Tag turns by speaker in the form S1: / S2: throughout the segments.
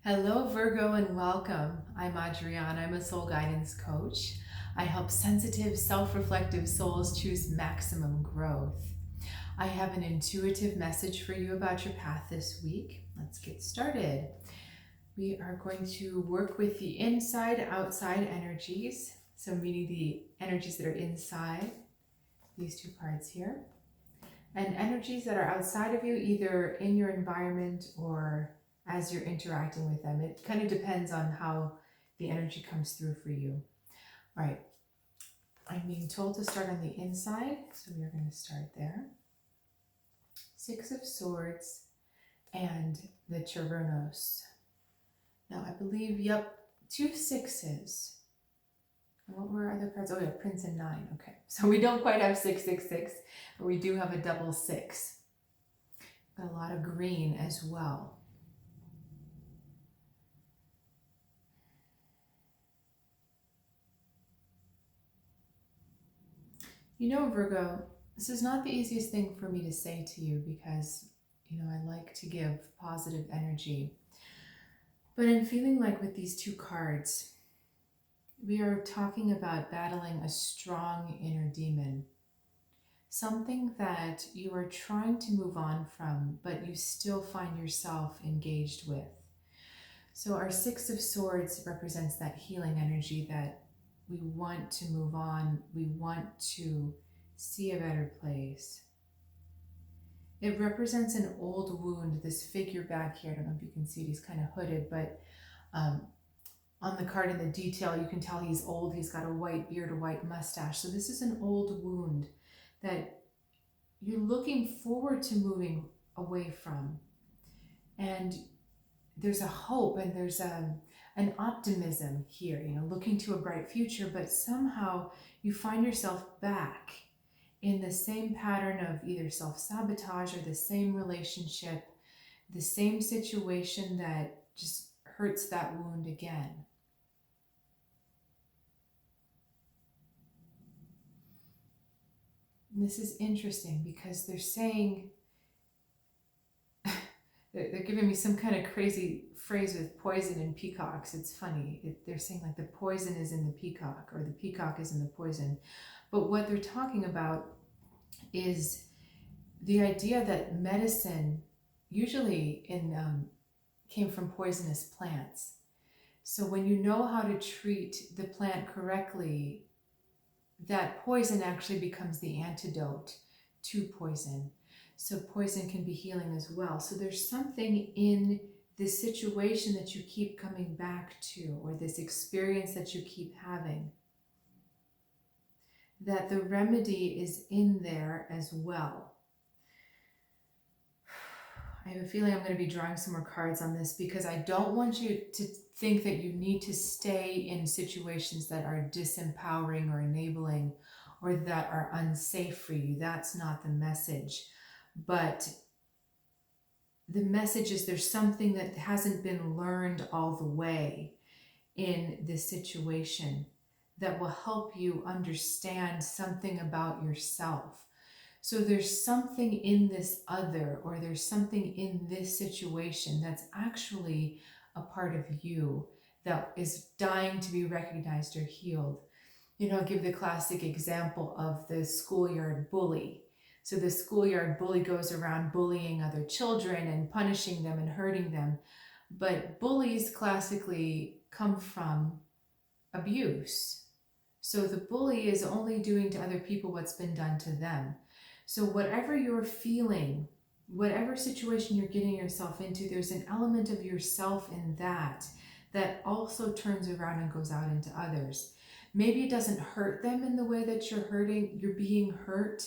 S1: Hello, Virgo, and welcome. I'm Adriana. I'm a soul guidance coach. I help sensitive, self reflective souls choose maximum growth. I have an intuitive message for you about your path this week. Let's get started. We are going to work with the inside outside energies. So, meaning the energies that are inside these two cards here, and energies that are outside of you, either in your environment or as you're interacting with them. It kind of depends on how the energy comes through for you. All right, I'm being told to start on the inside, so we are going to start there. Six of Swords and the Choronos. Now I believe, yep, two sixes. And what were other cards? Oh yeah, Prince and Nine. Okay, so we don't quite have 666, but we do have a double six. Got a lot of green as well. You know, Virgo, this is not the easiest thing for me to say to you because, I like to give positive energy. But I'm feeling like with these two cards, we are talking about battling a strong inner demon. Something that you are trying to move on from, but you still find yourself engaged with. So our Six of Swords represents that healing energy that we want to move on. We want to see a better place. It represents an old wound, this figure back here. I don't know if you can see it, he's kind of hooded, but on the card in the detail, you can tell he's old. He's got a white beard, a white mustache. So this is an old wound that you're looking forward to moving away from. And there's a hope and there's an optimism here, looking to a bright future, but somehow you find yourself back in the same pattern of either self-sabotage or the same relationship, the same situation that just hurts that wound again. And this is interesting because they're saying, they're giving me some kind of crazy phrase with poison and peacocks. It's funny. They're saying like the poison is in the peacock or the peacock is in the poison. But what they're talking about is the idea that medicine usually came from poisonous plants. So when you know how to treat the plant correctly, that poison actually becomes the antidote to poison. So poison can be healing as well. So there's something in this situation that you keep coming back to, or this experience that you keep having, that the remedy is in there as well. I have a feeling I'm going to be drawing some more cards on this because I don't want you to think that you need to stay in situations that are disempowering or enabling or that are unsafe for you. That's not the message. But the message is there's something that hasn't been learned all the way in this situation that will help you understand something about yourself. So there's something in this other, or there's something in this situation that's actually a part of you that is dying to be recognized or healed. I'll give the classic example of the schoolyard bully. So the schoolyard bully goes around bullying other children and punishing them and hurting them. But bullies classically come from abuse. So the bully is only doing to other people what's been done to them. So whatever you're feeling, whatever situation you're getting yourself into, there's an element of yourself in that also turns around and goes out into others. Maybe it doesn't hurt them in the way that you're being hurt,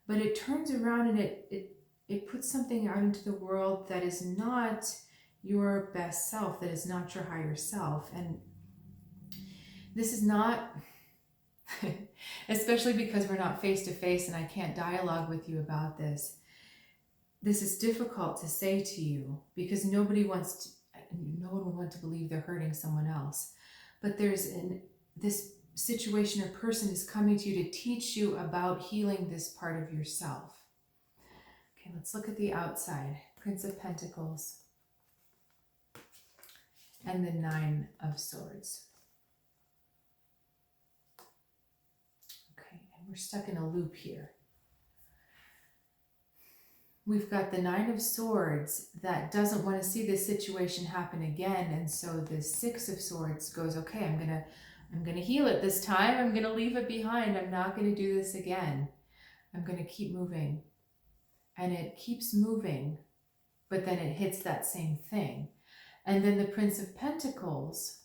S1: but it turns around and it puts something out into the world that is not your best self, that is not your higher self. And this is not, especially because we're not face to face and I can't dialogue with you about this. This is difficult to say to you because no one would want to believe they're hurting someone else. But this situation or person is coming to you to teach you about healing this part of yourself. Okay, let's look at the outside. Prince of Pentacles. and the Nine of Swords. Okay, and we're stuck in a loop here. We've got the Nine of Swords that doesn't want to see this situation happen again, and so the Six of Swords goes, okay, I'm gonna heal it this time. I'm gonna leave it behind. I'm not gonna do this again. I'm gonna keep moving. And it keeps moving, but then it hits that same thing. And then the Prince of Pentacles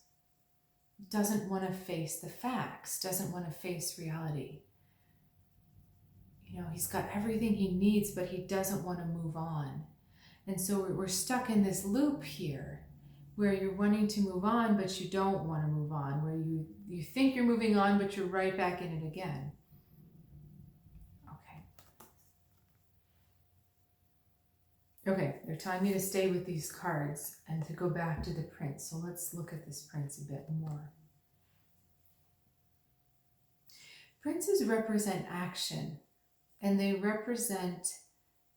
S1: doesn't want to face the facts, doesn't want to face reality. You know, he's got everything he needs, but he doesn't want to move on. And so we're stuck in this loop here where you're wanting to move on, but you don't want to move on, where you think you're moving on, but you're right back in it again. Okay, they're telling me to stay with these cards and to go back to the Prince. So let's look at this Prince a bit more. Princes represent action, and they represent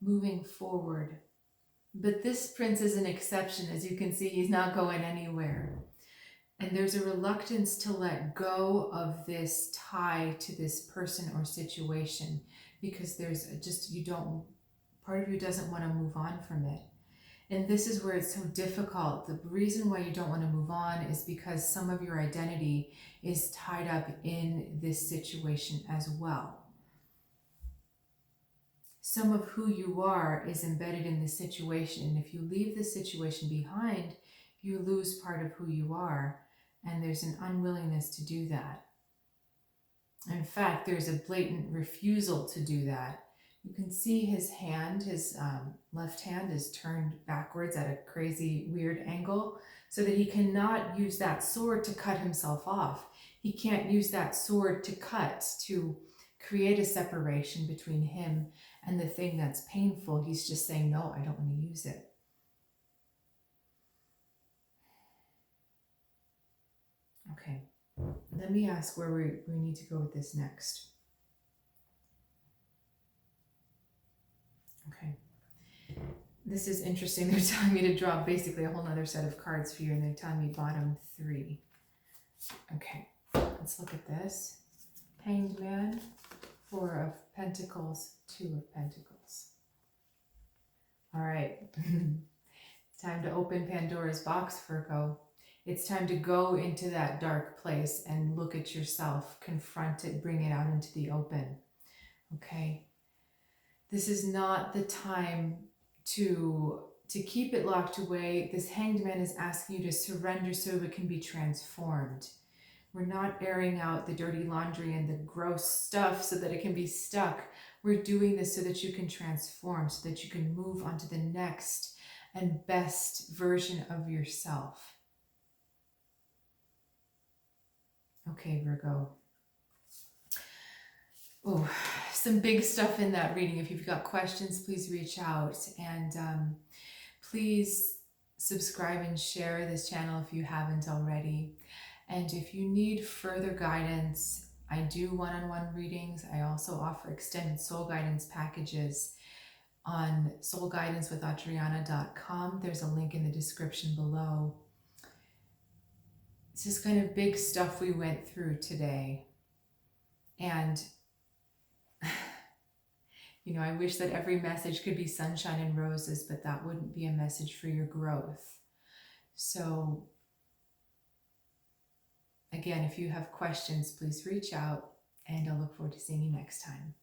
S1: moving forward. But this Prince is an exception. As you can see, he's not going anywhere. And there's a reluctance to let go of this tie to this person or situation because there's just, part of you doesn't want to move on from it. And this is where it's so difficult. The reason why you don't want to move on is because some of your identity is tied up in this situation as well. Some of who you are is embedded in the situation. And if you leave the situation behind, you lose part of who you are. And there's an unwillingness to do that. In fact, there's a blatant refusal to do that. You can see his hand, his left hand is turned backwards at a crazy, weird angle so that he cannot use that sword to cut himself off. He can't use that sword to cut, to create a separation between him and the thing that's painful. He's just saying, no, I don't want to use it. Okay, let me ask where we need to go with this next. Okay, this is interesting. They're telling me to draw basically a whole nother set of cards for you, and they're telling me bottom 3. Okay, let's look at this. Hanged Man, 4 of Pentacles, 2 of Pentacles. All right, time to open Pandora's box, Virgo. It's time to go into that dark place and look at yourself, confront it, bring it out into the open. Okay? This is not the time to keep it locked away. This Hanged Man is asking you to surrender so it can be transformed. We're not airing out the dirty laundry and the gross stuff so that it can be stuck. We're doing this so that you can transform, so that you can move on to the next and best version of yourself. Okay, Virgo. Oh, some big stuff in that reading. If you've got questions, please reach out, and please subscribe and share this channel if you haven't already. And if you need further guidance, I do one-on-one readings. I also offer extended soul guidance packages on soulguidancewithadriana.com. There's a link in the description below. It's just kind of big stuff we went through today. And you know, I wish that every message could be sunshine and roses, but that wouldn't be a message for your growth. So again, if you have questions, please reach out, and I'll look forward to seeing you next time.